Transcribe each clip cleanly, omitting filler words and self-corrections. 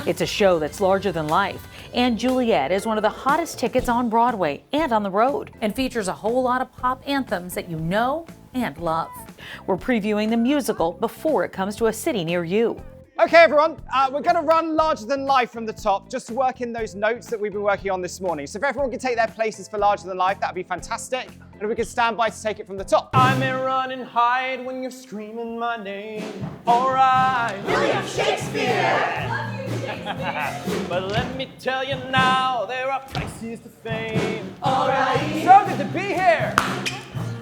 It's a show that's larger than life, and Juliet is one of the hottest tickets on Broadway and on the road, and features a whole lot of pop anthems that you know and love. We're previewing the musical before it comes to a city near you. Okay, everyone, we're going to run Larger Than Life from the top, just to work in those notes that we've been working on this morning. So if everyone could take their places for Larger Than Life, that would be fantastic. And if we could stand by to take it from the top. I may run and hide when you're screaming my name. All right. William Shakespeare! But let me tell you now, there are prices to fame. All right. So good to be here.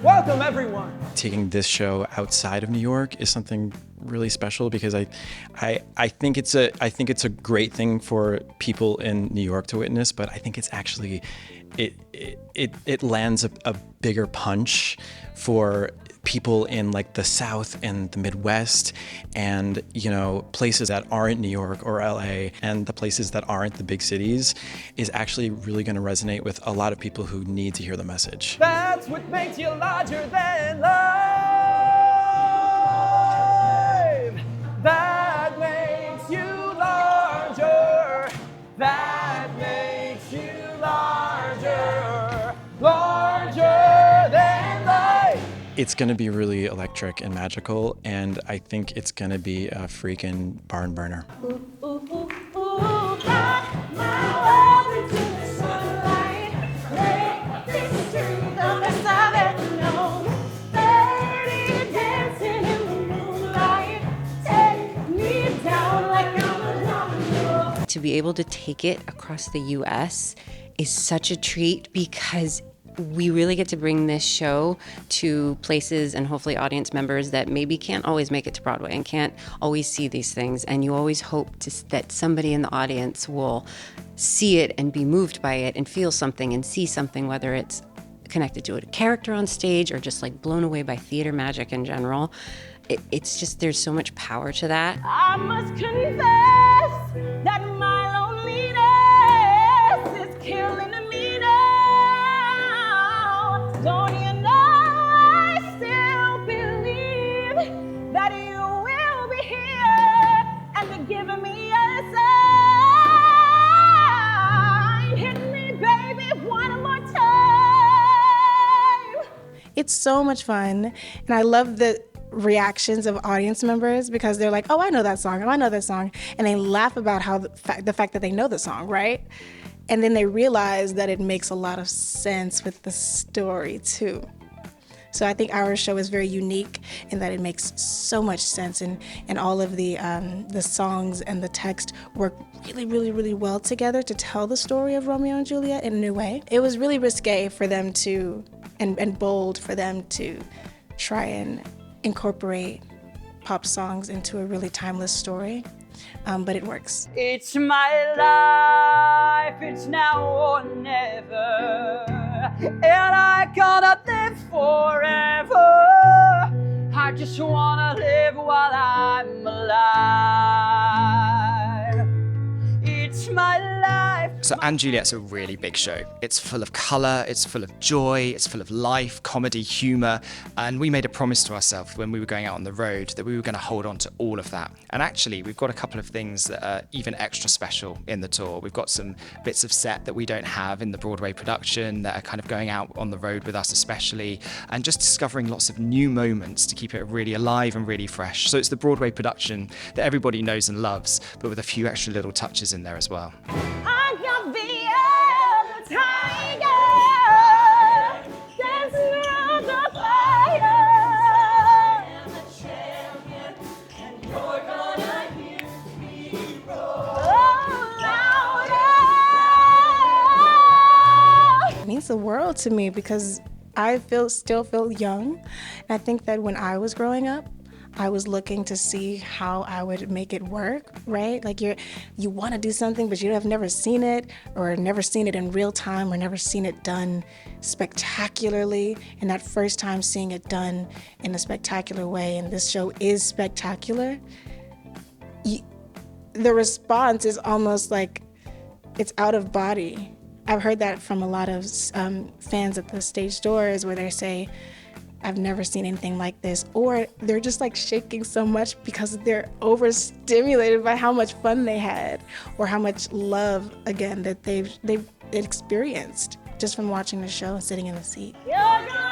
Welcome, everyone. Taking this show outside of New York is something really special because I think it's a great thing for people in New York to witness, but I think it's actually it lands a bigger punch for people in like the South and the Midwest and, you know, places that aren't New York or LA, and the places that aren't the big cities is actually really going to resonate with a lot of people who need to hear the message. That's what makes you larger than life. That makes you larger. That makes you larger. Larger than life. It's going to be really electric and magical, and I think it's going to be a freaking barn burner. Ooh, ooh, ooh, ooh, rock my world into the sunlight. Make this truth the best I've ever known. 30 dancing in the moonlight. Take me down like I'm a domino. To be able to take it across the U.S. is such a treat because we really get to bring this show to places and hopefully audience members that maybe can't always make it to Broadway and can't always see these things. And you always hope that somebody in the audience will see it and be moved by it and feel something and see something, whether it's connected to a character on stage or just like blown away by theater magic in general. It's just, there's so much power to that. I must confess that my loneliness is killing me now. Don't you know I still believe that you will be here and giving me a sign. Hit me, baby, one more time. It's so much fun, and I love the reactions of audience members because they're like, oh, I know that song, oh, I know that song, and they laugh about how the fact that they know the song, right? And then they realize that it makes a lot of sense with the story too. So I think our show is very unique in that it makes so much sense, and all of the songs and the text work really, really, really well together to tell the story of Romeo and Juliet in a new way. It was really risque for them to, and bold for them to try and incorporate pop songs into a really timeless story, but it works. It's my life, it's now or never, and I gotta live forever. I just wanna live while I'm alive. It's my life. So & Juliet's a really big show. It's full of colour, it's full of joy, it's full of life, comedy, humour, and we made a promise to ourselves when we were going out on the road that we were going to hold on to all of that. And actually, we've got a couple of things that are even extra special in the tour. We've got some bits of set that we don't have in the Broadway production that are kind of going out on the road with us especially, and just discovering lots of new moments to keep it really alive and really fresh. So it's the Broadway production that everybody knows and loves, but with a few extra little touches in there as well. I got the other tiger dancing around the fire. I'm a champion, and you're gonna hear me roar louder. It means the world to me because I still feel young. And I think that when I was growing up, I was looking to see how I would make it work, right? Like you want to do something, but you have never seen it, or never seen it in real time, or never seen it done spectacularly. And that first time seeing it done in a spectacular way, and this show is spectacular, the response is almost like it's out of body. I've heard that from a lot of fans at the stage doors where they say, I've never seen anything like this, or they're just like shaking so much because they're overstimulated by how much fun they had, or how much love, again, that they've experienced just from watching the show and sitting in the seat. You're gonna